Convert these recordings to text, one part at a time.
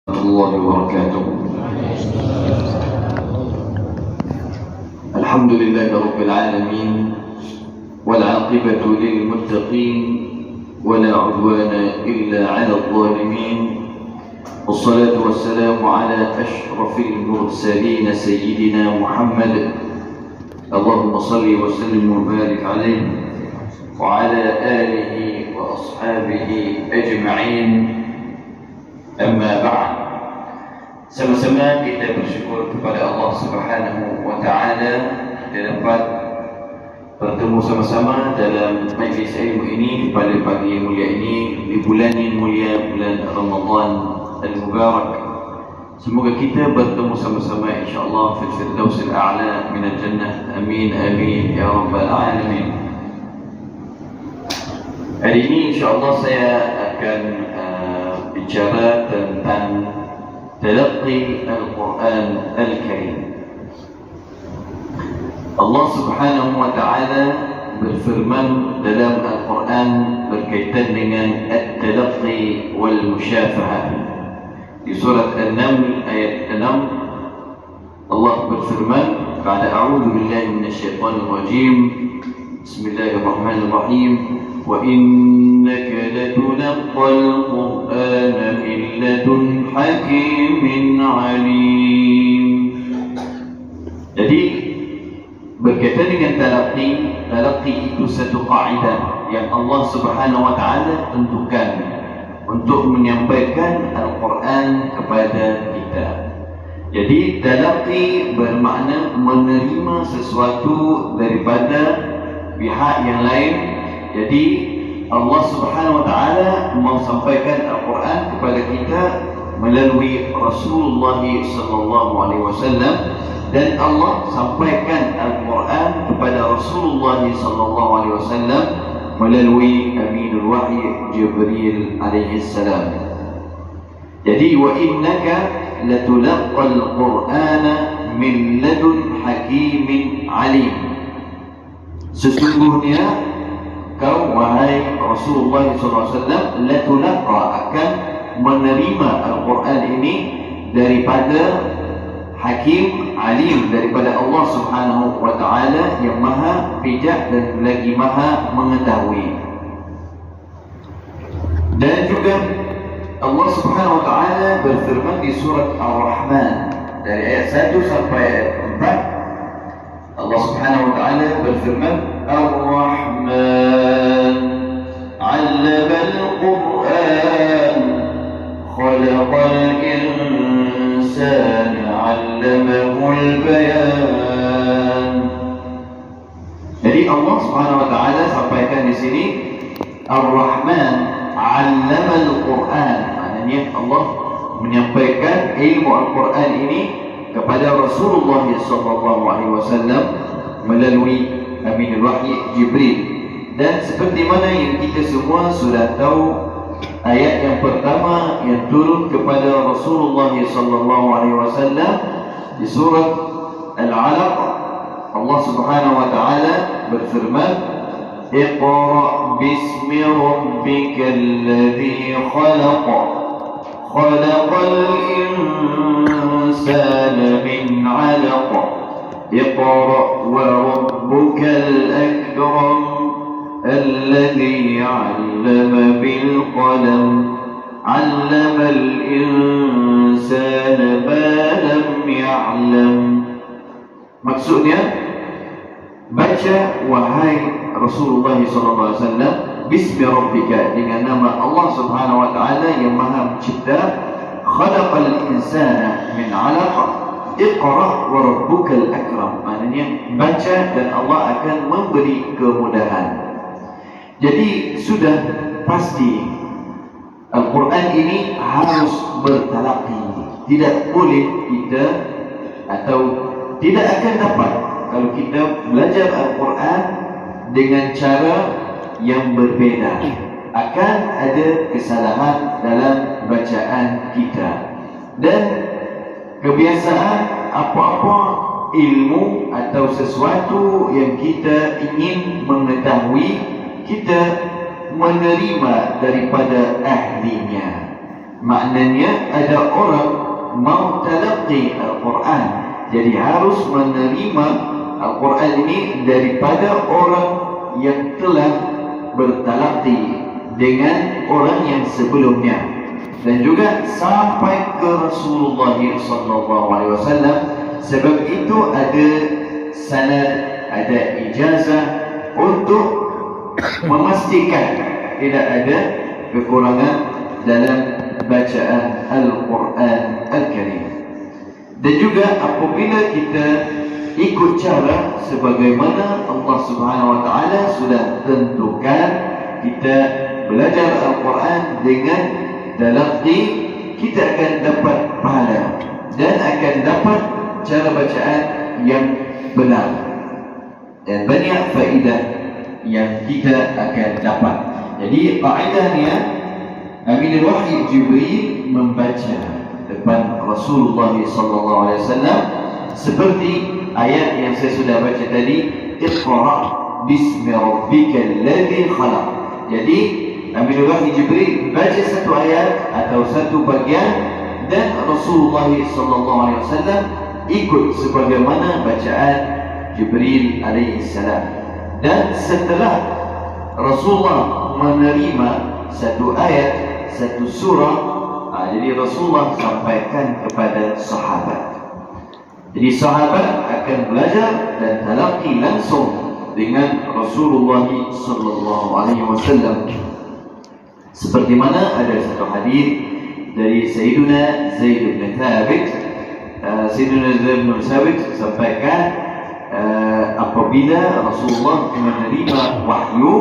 الله وبركاته. الحمد لله رب العالمين والعاقبة للمتقين ولا عدوان إلا على الظالمين، والصلاة والسلام على أشرف المرسلين سيدنا محمد، اللهم صل وسلم وبارك عليه وعلى آله وأصحابه أجمعين. Amma ba'd. Sama-sama kita bersyukur kepada Allah Subhanahu wa taala kita dapat bertemu sama-sama dalam majlis ilmu ini pada pagi yang mulia ini di bulan yang mulia, bulan Ramadan al-Mubarak. Semoga kita bertemu sama-sama insya-Allah fil firdausil a'la min al-jannah. Amin amin ya rabbal alamin. Hari ini insya-Allah saya akan bicara tentang talaqqi Al-Quran Al-Karim. Allah Subhanahu wa taala berfirman dalam Al-Quran berkaitan dengan at-talaqqi wal musyafahah. Di surat An-Naml ayat 6 Allah berfirman, ba'da a'udzu billahi minasyaitonir rajim. Bismillahirrahmanirrahim. وَإِنَّكَ لَتُلَقَّى الْقُرْآنَ مِنْ لَدُنْ حَكِيمٍ عَلِيمٍ. Jadi berkaitan dengan talaqi itu satu kaidah yang Allah Subhanahu wa taala tentukan untuk menyampaikan Al-Quran kepada kita. Jadi talaqi bermakna menerima sesuatu daripada pihak yang lain. Jadi Allah Subhanahu wa taala mau sampaikan Al-Quran kepada kita melalui Rasulullah sallallahu alaihi wasallam, dan Allah sampaikan Al-Quran kepada Rasulullah sallallahu alaihi wasallam melalui Aminul Wahyi Jibril alaihi salam. Jadi wa innaka latulaqqal Qur'ana min ladun hakimin alim. Sesungguhnya kau wahai Rasulullah SAW latulaqqa akan menerima Al-Quran ini daripada Hakim Alim, daripada Allah Subhanahu wa taala yang maha bijak dan lagi maha mengetahui. Dan juga Allah Subhanahu wa taala berfirman di surat Ar-Rahman dari ayat 1 sampai ayat 4. Allah Subhanahu wa taala berfirman, Ar-Rahman 'allama al-Qur'an khalaqal insana 'allamahul bayan. Jadi Allah Subhanahu wa taala sampaikan di sini Ar-Rahman 'allama al-Qur'an, maknanya Allah menyampaikan ilmu Al-Quran ini kepada Rasulullah sallallahu alaihi wasallam melalui Aminul Wahyi Jibril. Dan seperti mana yang kita semua sudah tahu, ayat yang pertama yang turun kepada Rasulullah sallallahu alaihi wasallam di surat Al-Alaq, Allah Subhanahu wa taala berfirman, Iqra' bismi rabbikal ladzi khalaq khalaqal insana min 'alaq Iqra' wa rabbukal akram alladzi 'allama bil qalam 'allamal insana ma lam ya'lam. Maksudnya, baca wahai Rasulullah SAW bismi rabbika, dengan nama Allah Subhanahu wa taala yang maha mencipta, khalaqal insana min 'alaq Iqra' wa rabbukal akram, maknanya baca dan Allah akan memberi kemudahan. Jadi sudah pasti Al-Quran ini harus bertalaqi. Tidak boleh kita atau tidak akan dapat kalau kita belajar Al-Quran dengan cara yang berbeda. Akan ada kesalahan dalam bacaan kita. Dan kebiasaan apa-apa ilmu atau sesuatu yang kita ingin mengetahui, kita menerima daripada ahlinya. Maknanya ada orang mau talaqi Al-Quran, jadi harus menerima Al-Quran ini daripada orang yang telah bertalaqi dengan orang yang sebelumnya, dan juga sampai ke Rasulullah SAW. Sebab itu ada sanad, ada ijazah untuk memastikan tidak ada kekurangan dalam bacaan Al-Quran Al-Karim. Dan juga apabila kita ikut cara sebagaimana Allah Subhanahu Wa Taala sudah tentukan, kita belajar Al-Quran dengan talaqi, kita akan dapat pahala dan akan dapat cara bacaan yang benar, dan banyak faedah yang kita akan dapat. Jadi kaidahnya, Aminul Wahyi Jibril membaca depan Rasulullah SAW seperti ayat yang saya sudah baca tadi, Iqra bismi rabbikal ladzi khalaq. Jadi Aminul Wahyi Jibril baca satu ayat atau satu bagian, dan Rasulullah SAW ikut sebagaimana bacaan Jibril alaihissalam. Dan setelah Rasulullah menerima satu ayat, satu surah, jadi Rasulullah sampaikan kepada sahabat. Jadi sahabat akan belajar dan talaqi langsung dengan Rasulullah SAW. Seperti mana ada satu hadis dari Sayyiduna Zaid bin Thabit. Sayyiduna Zaid bin Thabit sampaikan, apabila Rasulullah menerima wahyu,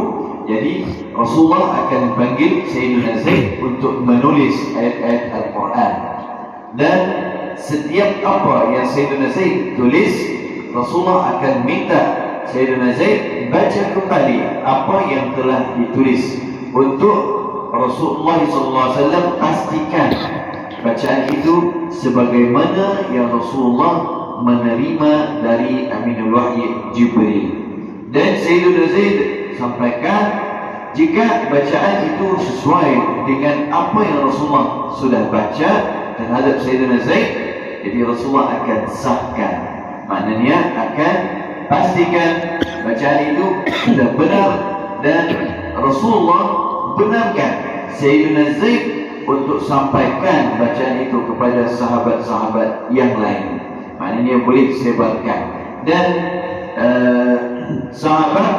jadi Rasulullah akan panggil Sayyidina Zaid untuk menulis ayat-ayat Al-Quran. Dan setiap apa yang Sayyidina Zaid tulis, Rasulullah akan minta Sayyidina Zaid baca kembali apa yang telah ditulis, untuk Rasulullah SAW pastikan bacaan itu sebagaimana yang Rasulullah menerima dari Aminul Wahyi Jibril. Dan Sayyidina Zaid sampaikan, jika bacaan itu sesuai dengan apa yang Rasulullah sudah baca terhadap Sayyidina Zaid, jadi Rasulullah akan sahkan, maknanya akan pastikan bacaan itu sudah benar, dan Rasulullah benarkan Sayyidina Zaid untuk sampaikan bacaan itu kepada sahabat-sahabat yang lain, maknanya boleh disebarkan. Dan sahabat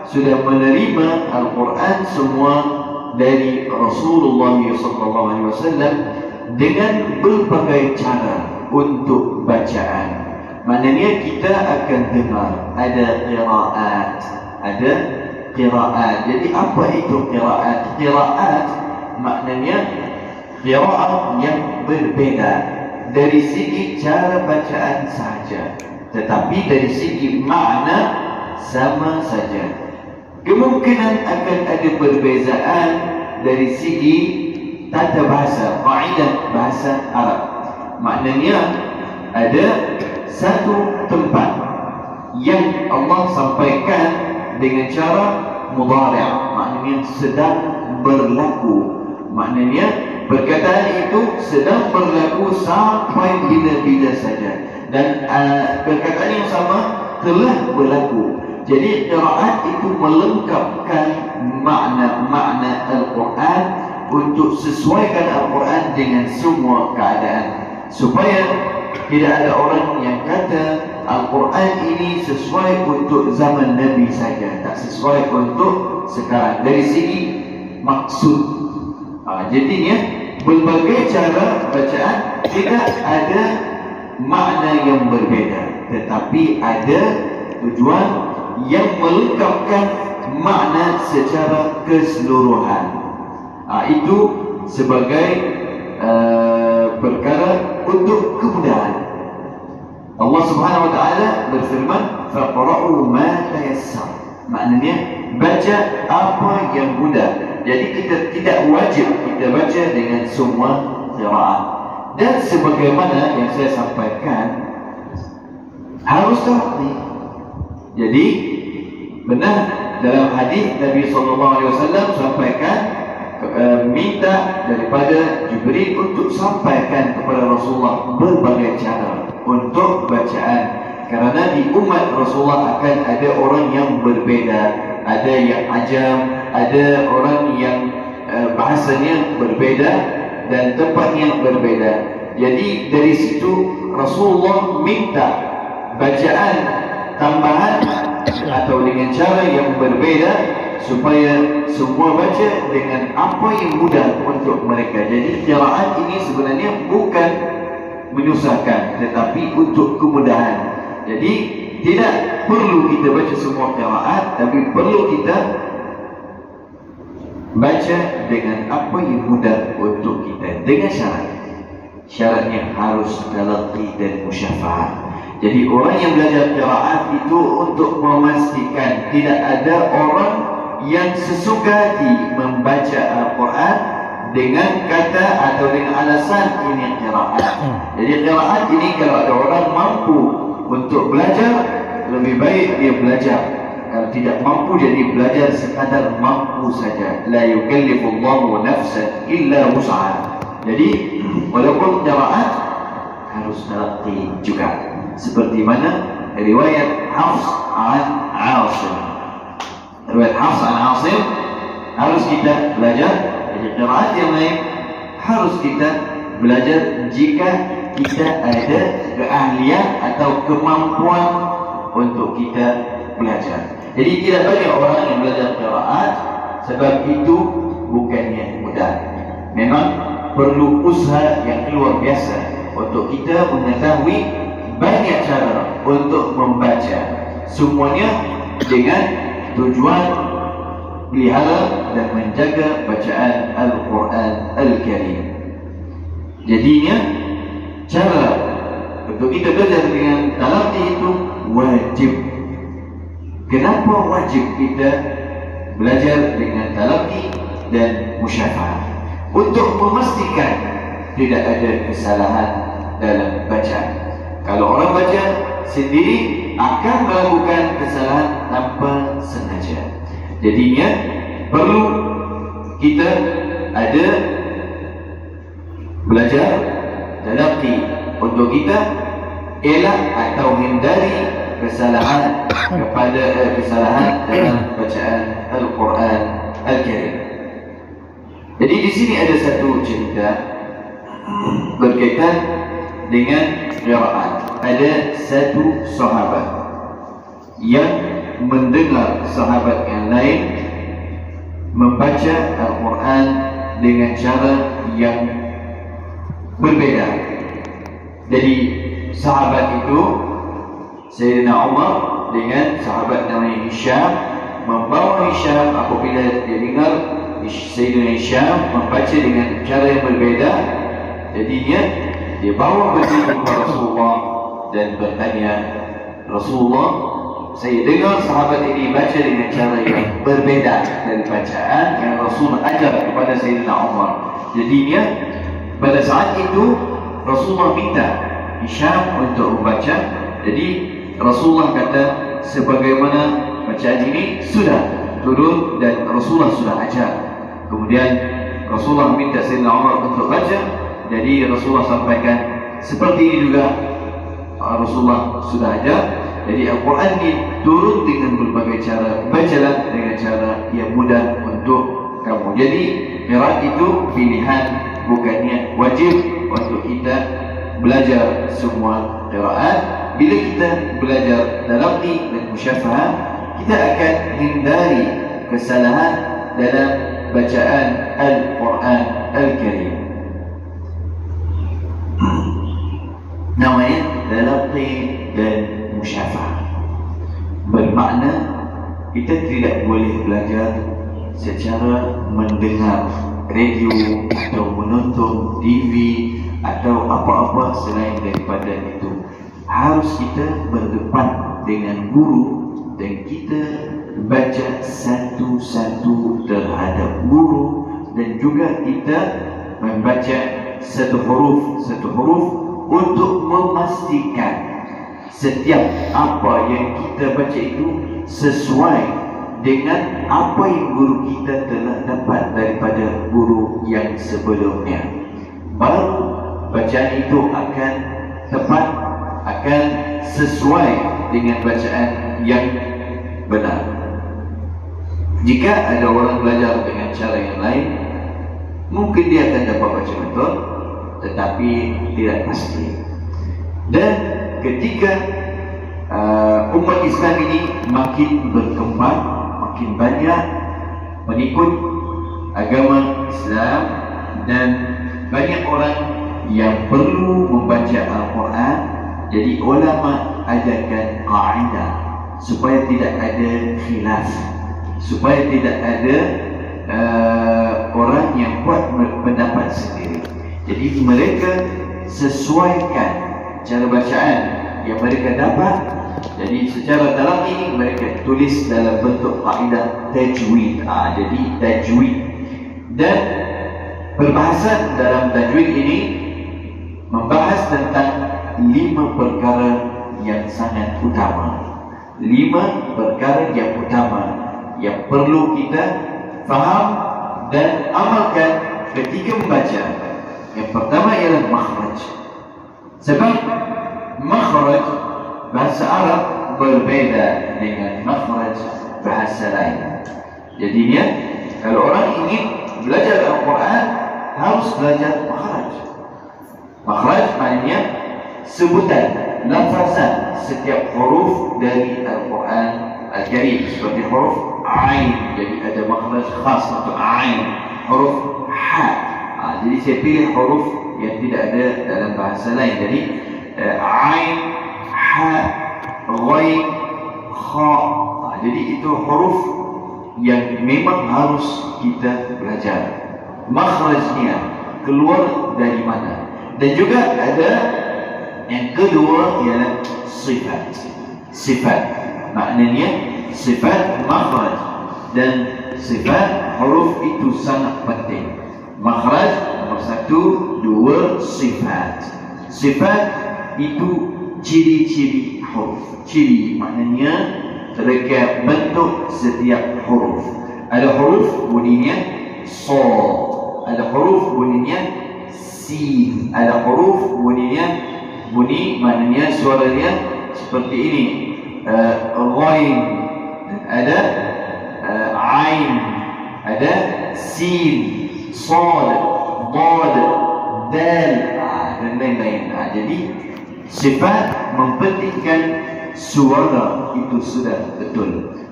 sudah menerima Al-Quran semua dari Rasulullah SAW dengan berbagai cara untuk bacaan. Maknanya kita akan dengar ada qiraat, ada qiraat. Jadi apa itu qiraat? Qiraat maknanya qiraat yang berbeda dari segi cara bacaan saja, tetapi dari segi makna sama saja. Kemungkinan akan ada perbezaan dari segi tata bahasa, kaidah bahasa Arab. Maknanya ada satu tempat yang Allah sampaikan dengan cara mudhari', maknanya sedang berlaku. Maknanya perkataan itu sedang berlaku sampai bila-bila saja, dan perkataan yang sama telah berlaku. Jadi qiraat itu melengkapkan makna-makna Al-Quran untuk sesuaikan Al-Quran dengan semua keadaan, supaya tidak ada orang yang kata Al-Quran ini sesuai untuk zaman Nabi saja, tak sesuai untuk sekarang dari segi maksud. Jadinya berbagai cara bacaan tidak ada makna yang berbeda, tetapi ada tujuan yang melengkapkan makna secara keseluruhan. Itu sebagai perkara untuk kemudahan. Allah Subhanahu Wa Taala berfirman, "Faqra'u ma tayassar." Maknanya baca apa yang mudah. Jadi kita tidak wajib kita baca dengan semua qiraat. Dan sebagaimana yang saya sampaikan, harus tahu. Jadi benar dalam hadis Nabi SAW sampaikan, minta daripada Jibril untuk sampaikan kepada Rasulullah berbagai cara untuk bacaan, kerana di umat Rasulullah akan ada orang yang berbeza, ada yang ajam, ada orang yang bahasanya berbeza dan tempatnya berbeza. Jadi dari situ Rasulullah minta bacaan tambahan atau dengan cara yang berbeza supaya semua baca dengan apa yang mudah untuk mereka. Jadi qiraat ini sebenarnya bukan menyusahkan, tetapi untuk kemudahan. Jadi tidak perlu kita baca semua qiraat, tapi perlu kita baca dengan apa yang mudah untuk kita, dengan syaratnya harus talaqi dan musyafahah. Jadi orang yang belajar qiraat itu untuk memastikan tidak ada orang yang sesuka hati membaca Al-Quran dengan kata atau dengan alasan ini qiraat. Jadi qiraat ini kalau ada orang mampu untuk belajar, lebih baik dia belajar. Kalau tidak mampu, jadi belajar sekadar mampu saja. La yukallifullahu nafsan illa wus'aha. Jadi walaupun qiraat harus talaqi juga, seperti mana riwayat Hafs an Asim. Riwayat Hafs an Asim harus kita belajar. Jadi qiraat yang lain harus kita belajar jika kita ada keahlian atau kemampuan untuk kita belajar. Jadi tidak banyak orang yang belajar qiraat, sebab itu bukannya mudah. Memang perlu usaha yang luar biasa untuk kita mengetahui banyak cara untuk membaca, semuanya dengan tujuan pelihara dan menjaga bacaan Al-Quran Al-Karim. Jadinya cara untuk kita belajar dengan talaqi itu wajib. Kenapa wajib kita belajar dengan talaqi dan musyafahah? Untuk memastikan tidak ada kesalahan dalam bacaan. Kalau orang baca sendiri akan melakukan kesalahan tanpa sengaja. Jadinya perlu kita ada belajar talaqi untuk kita elak atau hindari kesalahan kesalahan dalam bacaan Al-Quran Al-Karim. Jadi di sini ada satu cerita berkaitan dengan qiraat. Ada satu sahabat yang mendengar sahabat yang lain membaca Al-Quran dengan cara yang berbeza. Jadi sahabat itu Sayyidina Umar dengan sahabat namanya Hisham, membawa Hisham apabila dia dengar Sayyidina Hisham membaca dengan cara yang berbeza, jadinya dia bawa berdiri kepada Rasulullah dan bertanya, Rasulullah, saya dengar sahabat ini baca dengan cara yang berbeza dari bacaan yang Rasul ajar kepada Sayyidina Umar. Jadinya pada saat itu Rasulullah minta Hisham untuk membaca. Jadi Rasulullah kata sebagaimana bacaan ini sudah turun dan Rasulullah sudah ajar. Kemudian Rasulullah minta Sayyidina Umar untuk baca. Jadi Rasulullah sampaikan seperti ini juga Rasulullah sudah ajar. Jadi Al-Quran ini turun dengan berbagai cara. Bacalah dengan cara yang mudah untuk kamu. Jadi qiraat itu pilihan, bukannya wajib untuk kita belajar semua qiraat. Bila kita belajar talaqi dan musyafahah, kita akan hindari kesalahan dalam bacaan Al-Quran Al-Karim. Namanya talaqi dan musyafahah. Bermakna kita tidak boleh belajar secara mendengar radio atau menonton TV atau apa-apa selain daripada itu. Harus kita berdepan dengan guru dan kita baca satu-satu terhadap guru, dan juga kita membaca satu huruf untuk memastikan setiap apa yang kita baca itu sesuai dengan apa yang guru kita telah dapat daripada guru yang sebelumnya. Baru bacaan itu akan tepat, akan sesuai dengan bacaan yang benar. Jika ada orang belajar dengan cara yang lain, mungkin dia akan dapat baca betul, tetapi tidak pasti. Dan ketika umat Islam ini makin berkembang, makin banyak mengikut agama Islam, dan banyak orang yang perlu membaca Al-Quran, jadi ulama adakan kaidah supaya tidak ada khilaf, supaya tidak ada orang yang buat pendapat sendiri. Jadi mereka sesuaikan cara bacaan yang mereka dapat. Jadi secara dalam ini mereka tulis dalam bentuk kaedah tajwid. Jadi tajwid, dan perbahasan dalam tajwid ini membahas tentang 5 perkara yang sangat utama. 5 perkara yang utama yang perlu kita faham dan amalkan ketika membaca. Yang pertama ialah makhraj. Sebab makhraj bahasa Arab berbeda dengan makhraj bahasa lain. Jadinya kalau orang ingin belajar Al-Quran harus belajar makhraj. Makhraj maknanya sebutan, lafazan setiap huruf dari Al-Quran Al-Karim. Seperti huruf Ain, jadi ada makhraj khas untuk Ain. Huruf Ha, jadi saya pilih huruf yang tidak ada dalam bahasa lain. Jadi Ain, Ha, Ghain, Kha. Jadi itu huruf yang memang harus kita belajar makhrajnya, keluar dari mana. Dan juga ada yang kedua ialah sifat. Sifat maknanya sifat makhraj, dan sifat huruf itu sangat penting. Makhraj nomor 1, 2 sifat. Sifat itu ciri-ciri huruf. Ciri maknanya reka bentuk setiap huruf. Ada huruf bunyinya so, ada huruf bunyinya sin, ada huruf bunyinya bunyi maknanya suaranya seperti ini, ghain, ada ain, ada sin, sad, dad, dal, dan lain-lain. Jadi sifat mempentingkan suara itu sudah betul.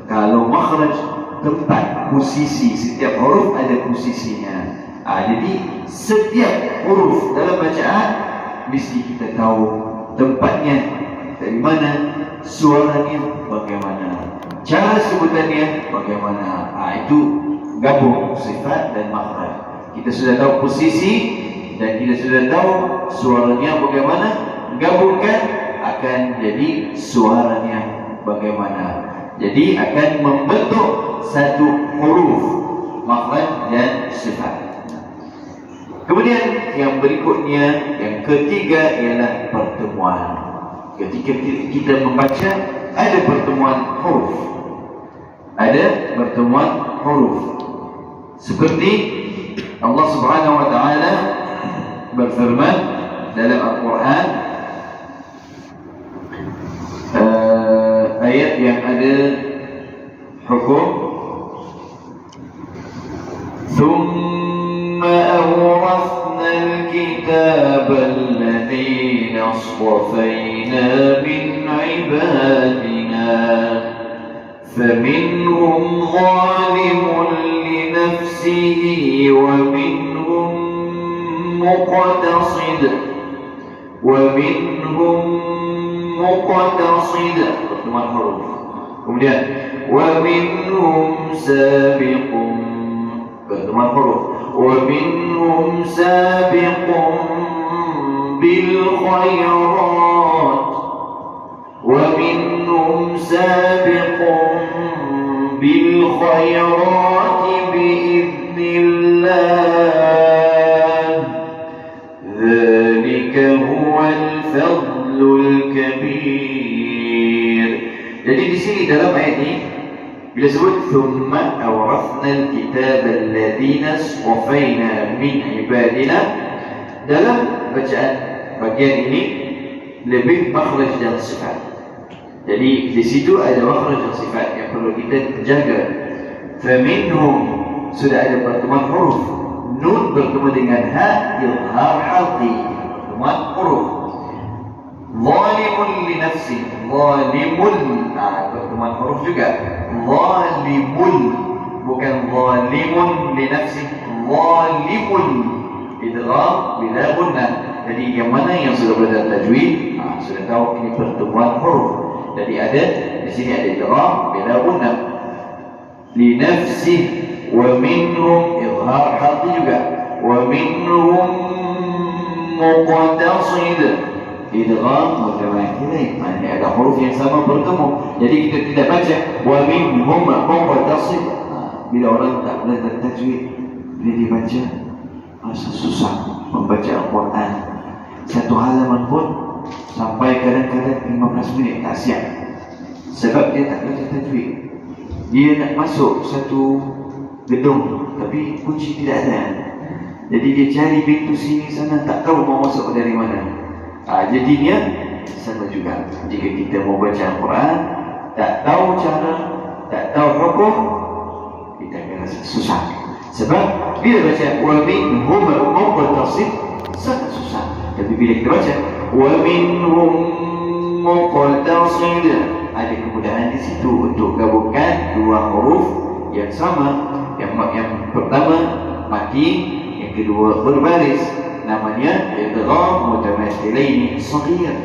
Kalau makhraj, tempat, posisi, setiap huruf ada posisinya. Jadi setiap huruf dalam bacaan mesti kita tahu tempatnya dari mana, suaranya bagaimana, cara sebutannya bagaimana. Itu gabung sifat dan makhraj. Kita sudah tahu posisi dan kita sudah tahu suaranya bagaimana, gabungkan akan jadi suaranya bagaimana. Jadi akan membentuk satu huruf, makhraj dan sifat. Kemudian yang berikutnya, yang ketiga ialah pertemuan. Ketika kita membaca ada pertemuan huruf. Ada pertemuan huruf. Seperti Allah Subhanahu wa taala berfirman dalam Al-Quran, ayat yang ada hukum ثم أورثنا الكتاب الذين اصطفينا من عبادنا فمنهم ظالم لنفسه ومنهم مقتصد pertemuan huruf. Kemudian ومنهم سابق pertemuan huruf. ومنهم سابق بالخيرات ومنهم سابق بالخيرات بإذن الله ذلك هو الفضل الكبير. Jadi di sini dalam ayat ini Bila sebut thumma awrathna al-kitaba alladhina safaina min ibadina, dalam bacaan bagian ini lebih makhraj dan sifat. Jadi di situ ada makhraj dan sifat yang perlu kita jaga. Faminhum, sudah ada pertemuan huruf. Nun bertemu dengan ha, izhar halqi, pertemuan huruf. Zalimun li nafsi, zalimun, pertemuan huruf juga. Zalimun, bukan zalimun li nafsi, zalimun, idgham bila gunnah. Jadi yang mana yang sudah belajar tajwid, sudah tahu ini pertemuan huruf. Jadi ada di sini ada idgham bila gunnah. Li nafsi, wa minhum, izhar halqi juga. Wa minhum muqtasid, idgham mutamathilin, maknanya ada huruf yang sama bertemu. Jadi kita tidak baca wa minhum muqtasid. Bila orang tak belajar tajwid, bila dibaca rasa susah membaca Al-Quran. Satu halaman pun sampai kadang-kadang 15 minit tak siap, sebab dia tak belajar tajwid. Dia nak masuk satu gedung tapi kunci tidak ada. Jadi dia cari pintu sini sana, tak tahu mau masuk dari mana. Jadinya sama juga jika kita mau baca Al-Quran, tak tahu cara, tak tahu hukum, kita akan rasa susah. Sebab bila baca wa minhum muqtasid sangat susah. Tapi bila kita baca wa minhum muqtasid, ada kemudahan di situ untuk gabungkan dua huruf yang sama. Yang pertama mati, yang kedua berbaris. Namanya idgham mutamathilain shaghir.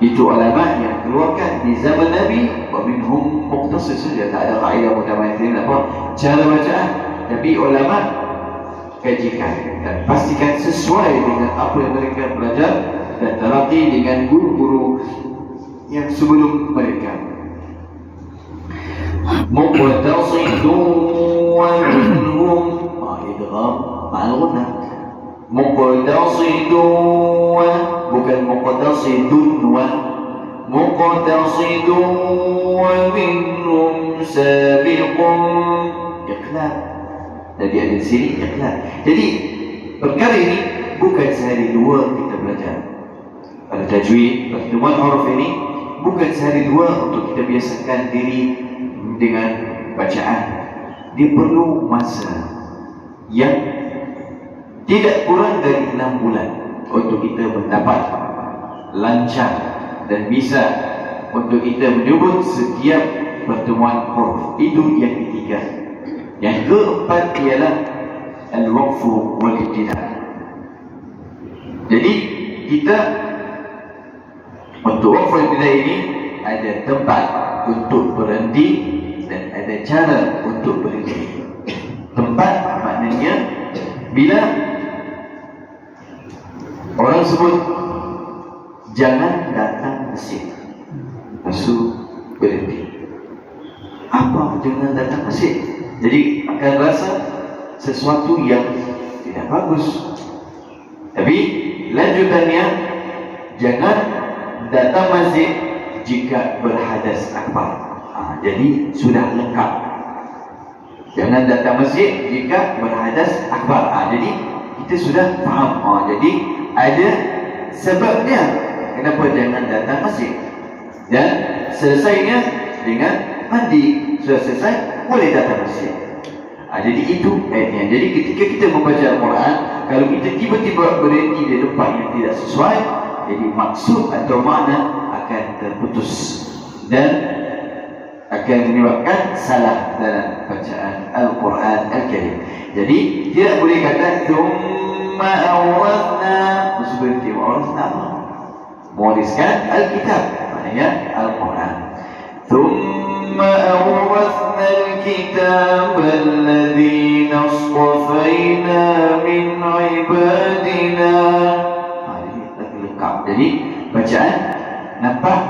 Itu ulama yang keluarkan di zaman Nabi. Wa minhum muqtasid saja, tak ada kaedah mutamathilin apa cara bacaan. Tapi ulama kajikan dan pastikan sesuai dengan apa yang mereka belajar dan terlatih dengan guru-guru yang sebelum mereka. Muqtasidun wa minhum, idgham ma'al gunnah. Muqtasidun, bukan muqtasidun wa, muqtasidun wa minhum sabiqun, iqlab. Jadi ada di sini iqlab. Jadi perkara ini bukan sehari dua kita belajar. Pada tajwid, pertemuan huruf ini bukan sehari dua untuk kita biasakan diri dengan bacaan. Dia perlu masa yang tidak kurang dari 6 bulan untuk kita mendapat lancar dan bisa untuk kita menyebut setiap pertemuan huruf. Itu yang ketiga. Yang keempat ialah al-waqfu wal-ibtida'. Jadi kita untuk waqfu wal-ibtida' ini ada tempat untuk berhenti dan ada cara untuk berhenti. Tempat maknanya bila orang sebut jangan datang masjid, maksud berhenti. Apa jangan datang masjid? Jadi akan rasa sesuatu yang tidak bagus. Tapi lanjutannya, jangan datang masjid jika berhadas akbar. Jadi sudah lengkap. Jangan datang masjid jika berhadas akbar. Jadi kita sudah faham. Jadi ada sebabnya kenapa jangan datang masjid. Dan selesainya dengan mandi. Sudah selesai, boleh datang masjid. Jadi itu ayatnya. Jadi ketika kita membaca Al-Quran, kalau kita tiba-tiba berhenti di tempat yang tidak sesuai, jadi maksud atau makna akan terputus dan akan menyebabkan salah dalam bacaan Al-Quran Al-Karim. Jadi tidak boleh kata thumma awrathna, maksud berhenti. Awrathna apa? Mewariskan Alkitab, maknanya Al-Quran. Thumma awrathna al-kitab alladhina asṭafayna min ibadina. Ini lagi lengkap. Jadi bacaan nampak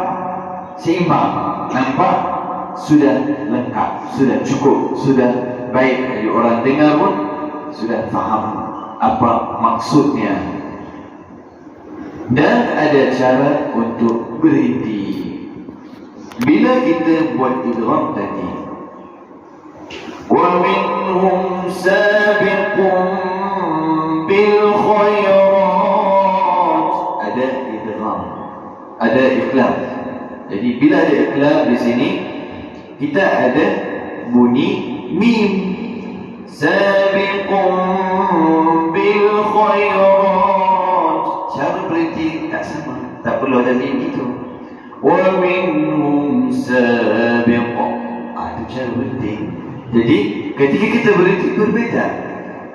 seimbang, nampak sudah lengkap, sudah cukup, sudah baik. Jadi orang dengar pun sudah faham apa maksudnya. Dan ada cara untuk berhenti. Bila kita buat idgham tadi, ومنهم سابق بالخيرات. Ada idgham, ada iqlab. Jadi bila ada iqlab di sini, kita ada bunyi mim. Sabiqun bil khairat. Cara berhenti tak sama, tak perlu ada mim itu. Wa minhum sabiq. Itu cara berhenti. Jadi ketika kita berhenti berbeza,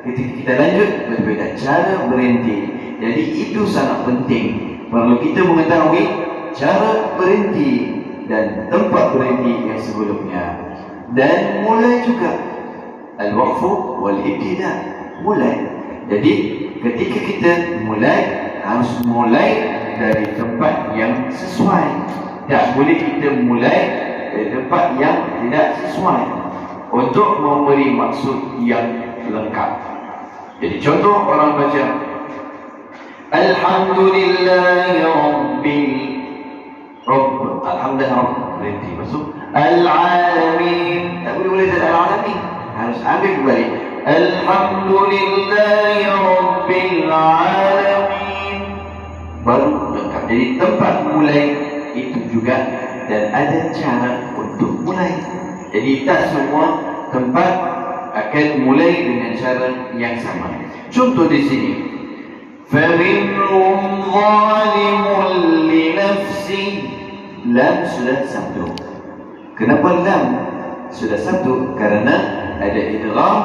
ketika kita lanjut berbeza cara berhenti. Jadi itu sangat penting. Perlu kita mengetahui cara berhenti dan tempat berhenti yang sebelumnya. Dan mulai juga al-waqfu wal-ibtida, mulai. Jadi ketika kita mulai, harus mulai dari tempat yang sesuai. Tak boleh kita mulai dari tempat yang tidak sesuai untuk memberi maksud yang lengkap. Jadi contoh orang baca Alhamdulillahi Rabbil Rabb, Alhamdulillah Rabb, berhenti masuk Al-Alamin. Tak boleh dari Al-Alamin, harus ambil kembali Alhamdulillahi Rabbil Alamin, baru lengkap. Jadi tempat mulai itu juga, dan ada cara untuk mulai. Jadi tak semua tempat akan mulai dengan cara yang sama. Contoh di sini, فَمِنْهُمْ ظَالِمٌ لِنَفْسِهِ. Lam sudah sabtu. Kenapa lam sudah sabtu? Karena ada idgham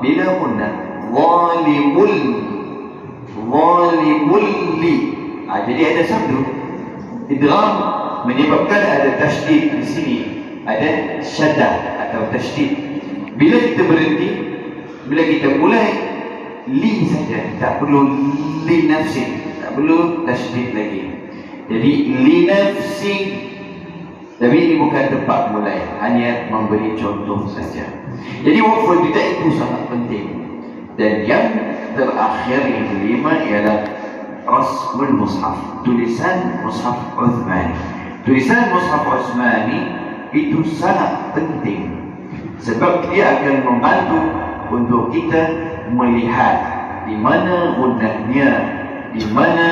bila gunnah. Zalimul li. Jadi ada sabtu. Idgham menyebabkan ada tasydid di sini, ada syaddah atau tasydid. Bila kita berhenti, bila kita mulai li saja, tak perlu li nafsi, tak perlu tasydid lagi. Jadi li nafsi, tapi ini bukan tempat mulai, hanya memberi contoh saja. Jadi waqful kita itu sangat penting. Dan yang terakhir yang kelima ialah rasmul mushaf, tulisan mushaf Uthmani. Tulisan mushaf Uthmani itu sangat penting sebab dia akan membantu untuk kita melihat di mana gunnahnya, di mana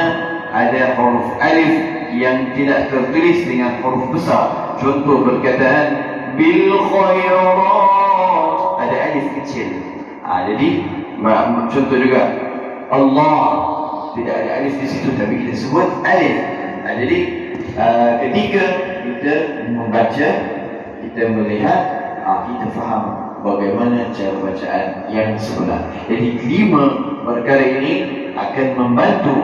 ada huruf alif yang tidak tertulis dengan huruf besar. Contoh perkataan bil khairat, ada alif kecil. Jadi contoh juga Allah, tidak ada alif di situ tapi kita sebut alif. Jadi ketika kita membaca, kita melihat, kita faham bagaimana cara bacaan yang sebenar. Jadi kelima perkara ini akan membantu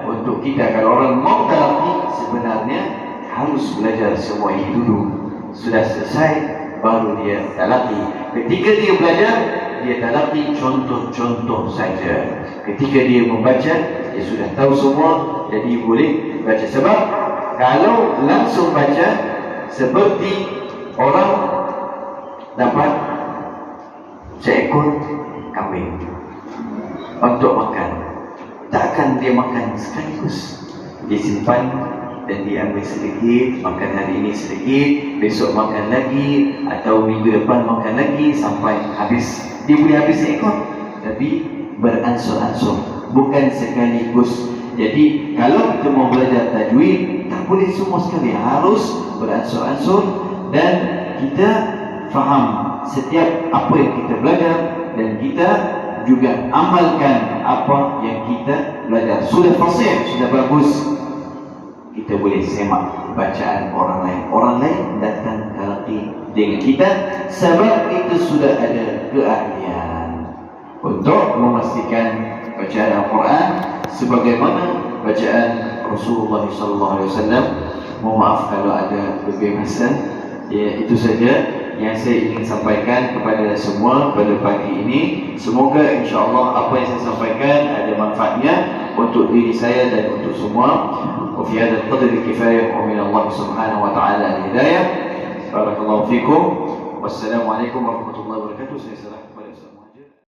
untuk kita. Kalau orang mau talaqi, sebenarnya harus belajar semua ini dulu. Sudah selesai baru dia talaqi. Ketika dia belajar, dia talaqi contoh-contoh saja. Ketika dia membaca, dia sudah tahu semua, jadi boleh baca. Sebab kalau langsung baca, seperti orang dapat seekor kambing untuk makan, takkan dia makan sekaligus. Dia simpan dan dia ambil sedikit, makan hari ini sedikit, besok makan lagi, atau minggu depan makan lagi sampai habis. Dia boleh habis seekor, tapi beransur-ansur, bukan sekaligus. Jadi kalau kita mau belajar tajwid, tak boleh semua sekali, harus beransur-ansur. Dan kita faham setiap apa yang kita belajar, dan kita juga amalkan apa yang kita belajar. Sudah fasih, sudah bagus, kita boleh semak bacaan orang lain. Orang lain datang talaqi dengan kita sebab itu sudah ada keahlian untuk memastikan bacaan Al-Quran sebagaimana bacaan Rasulullah SAW. Mohon maaf kalau ada lebih masa. Ya, itu saja yang saya ingin sampaikan kepada semua pada pagi ini. Semoga insya-Allah apa yang saya sampaikan ada manfaatnya untuk diri saya dan untuk semua. Wa fi hadzal qadri kifayah wa min Allah Subhanahu wa taala al-hidayah. Barakallahu fikum. Wassalamualaikum warahmatullahi wabarakatuh.